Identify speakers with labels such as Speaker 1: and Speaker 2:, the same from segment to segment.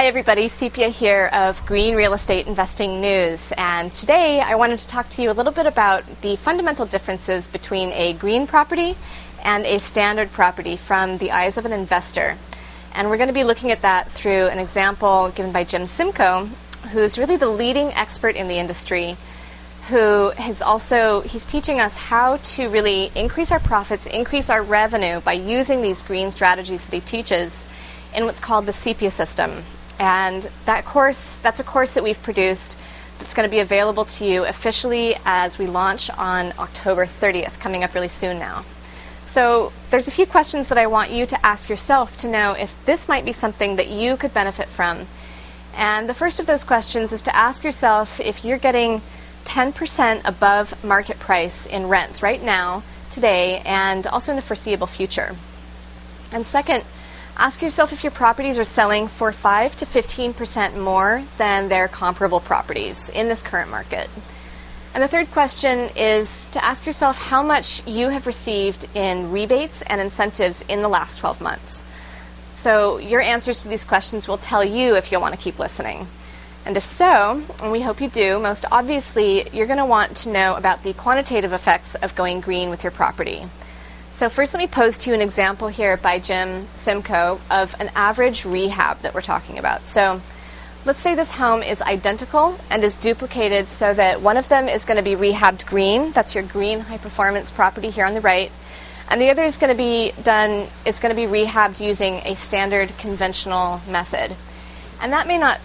Speaker 1: Hi everybody, Sepia here of Green Real Estate Investing News, and today I wanted to talk to you a little bit about the fundamental differences between a green property and a standard property from the eyes of an investor. And we're going to be looking at that through an example given by Jim Simcoe, who's really the leading expert in the industry, he's teaching us how to really increase our profits, increase our revenue by using these green strategies that he teaches in what's called the Sepia system. And that's a course that we've produced that's going to be available to you officially as we launch on October 30th, coming up really soon now. So there's a few questions that I want you to ask yourself to know if this might be something that you could benefit from. And the first of those questions is to ask yourself if you're getting 10% above market price in rents right now, today, and also in the foreseeable future. And second, ask yourself if your properties are selling for 5 to 15% more than their comparable properties in this current market. And the third question is to ask yourself how much you have received in rebates and incentives in the last 12 months. So your answers to these questions will tell you if you'll want to keep listening. And if so, and we hope you do, most obviously you're going to want to know about the quantitative effects of going green with your property. So first let me pose to you an example here by Jim Simcoe of an average rehab that we're talking about. So let's say this home is identical and is duplicated so that one of them is going to be rehabbed green. That's your green high performance property here on the right. And the other is going to be rehabbed using a standard conventional method. And that may not,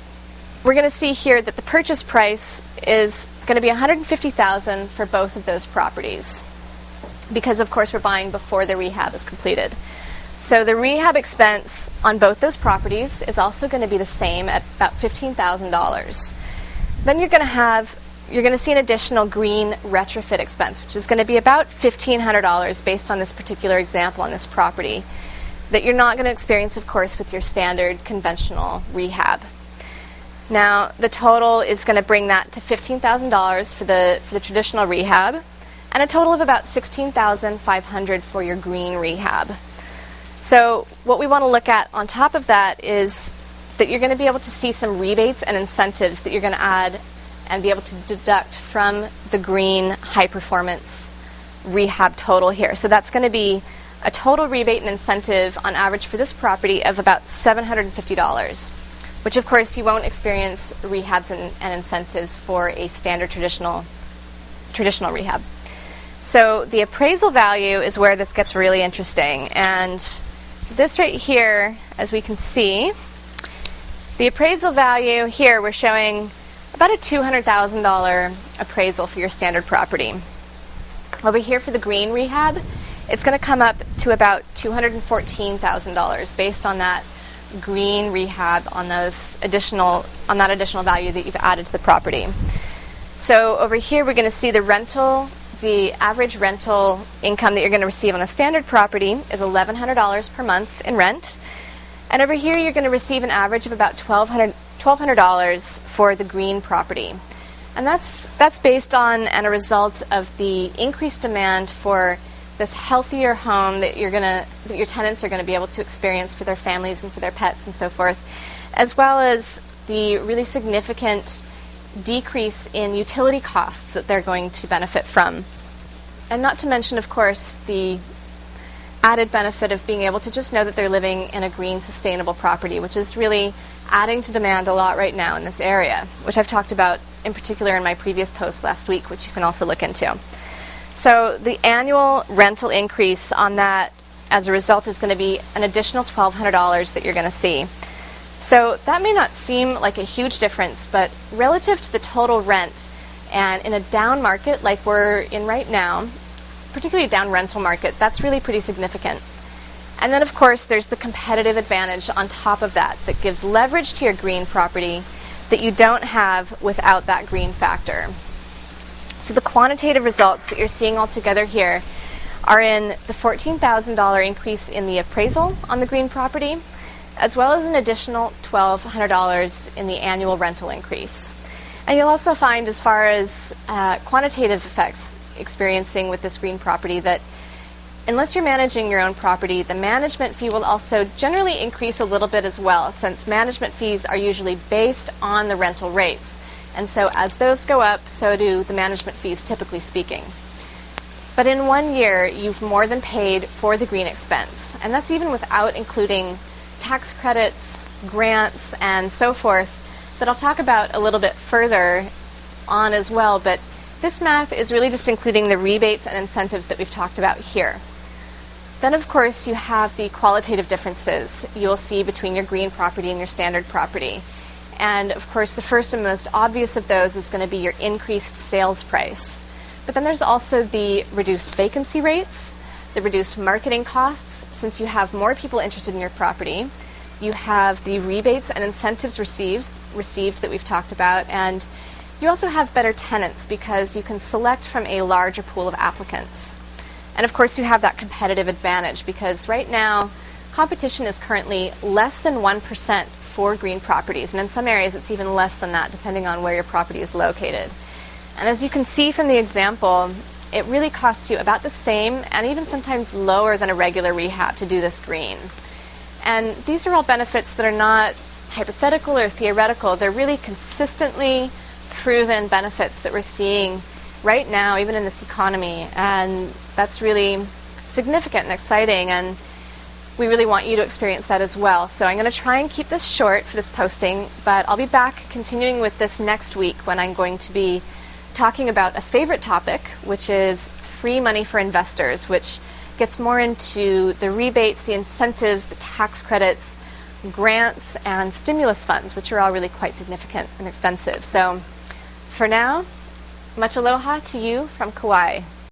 Speaker 1: we're going to see here that the purchase price is going to be $150,000 for both of those properties, because of course we're buying before the rehab is completed. So the rehab expense on both those properties is also going to be the same at about $15,000. Then you're going to see an additional green retrofit expense, which is going to be about $1,500 based on this particular example on this property, that you're not going to experience, of course, with your standard conventional rehab. Now the total is going to bring that to $15,000 for the traditional rehab, and a total of about $16,500 for your green rehab. So what we want to look at on top of that is that you're going to be able to see some rebates and incentives that you're going to add and be able to deduct from the green high performance rehab total here. So that's going to be a total rebate and incentive on average for this property of about $750, which of course you won't experience rehabs and incentives for a standard traditional rehab. So the appraisal value is where this gets really interesting. And this right here, as we can see, the appraisal value here, we're showing about a $200,000 appraisal for your standard property. Over here for the green rehab, it's going to come up to about $214,000 based on that green rehab on that additional value that you've added to the property. So over here we're going to see the average rental income that you're going to receive on a standard property is $1,100 per month in rent. And over here you're going to receive an average of about $1,200 for the green property. And that's based on and a result of the increased demand for this healthier home that your tenants are going to be able to experience for their families and for their pets and so forth, as well as the really significant decrease in utility costs that they're going to benefit from. And not to mention, of course, the added benefit of being able to just know that they're living in a green, sustainable property, which is really adding to demand a lot right now in this area, which I've talked about in particular in my previous post last week, which you can also look into. So the annual rental increase on that as a result is going to be an additional $1,200 that you're going to see. So that may not seem like a huge difference, but relative to the total rent, and in a down market like we're in right now, particularly a down rental market, that's really pretty significant. And then of course there's the competitive advantage on top of that gives leverage to your green property that you don't have without that green factor. So the quantitative results that you're seeing all together here are in the $14,000 increase in the appraisal on the green property, as well as an additional $1,200 in the annual rental increase. And you'll also find, as far as quantitative effects experiencing with this green property, that unless you're managing your own property, the management fee will also generally increase a little bit as well, since management fees are usually based on the rental rates. And so as those go up, so do the management fees, typically speaking. But in 1 year, you've more than paid for the green expense. And that's even without including tax credits, grants, and so forth, that I'll talk about a little bit further on as well. But this math is really just including the rebates and incentives that we've talked about here. Then, of course, you have the qualitative differences you'll see between your green property and your standard property. And, of course, the first and most obvious of those is going to be your increased sales price. But then there's also the reduced vacancy rates, the reduced marketing costs, since you have more people interested in your property. You have the rebates and incentives received that we've talked about, and you also have better tenants because you can select from a larger pool of applicants. And of course you have that competitive advantage because right now competition is currently less than 1% for green properties, and in some areas it's even less than that depending on where your property is located. And as you can see from the example, it really costs you about the same and even sometimes lower than a regular rehab to do this green. And these are all benefits that are not hypothetical or theoretical. They're really consistently proven benefits that we're seeing right now, even in this economy, and that's really significant and exciting, and we really want you to experience that as well. So I'm going to try and keep this short for this posting, but I'll be back continuing with this next week when I'm going to be talking about a favorite topic, which is free money for investors, which gets more into the rebates, the incentives, the tax credits, grants, and stimulus funds, which are all really quite significant and expensive. So for now, much aloha to you from Kauai.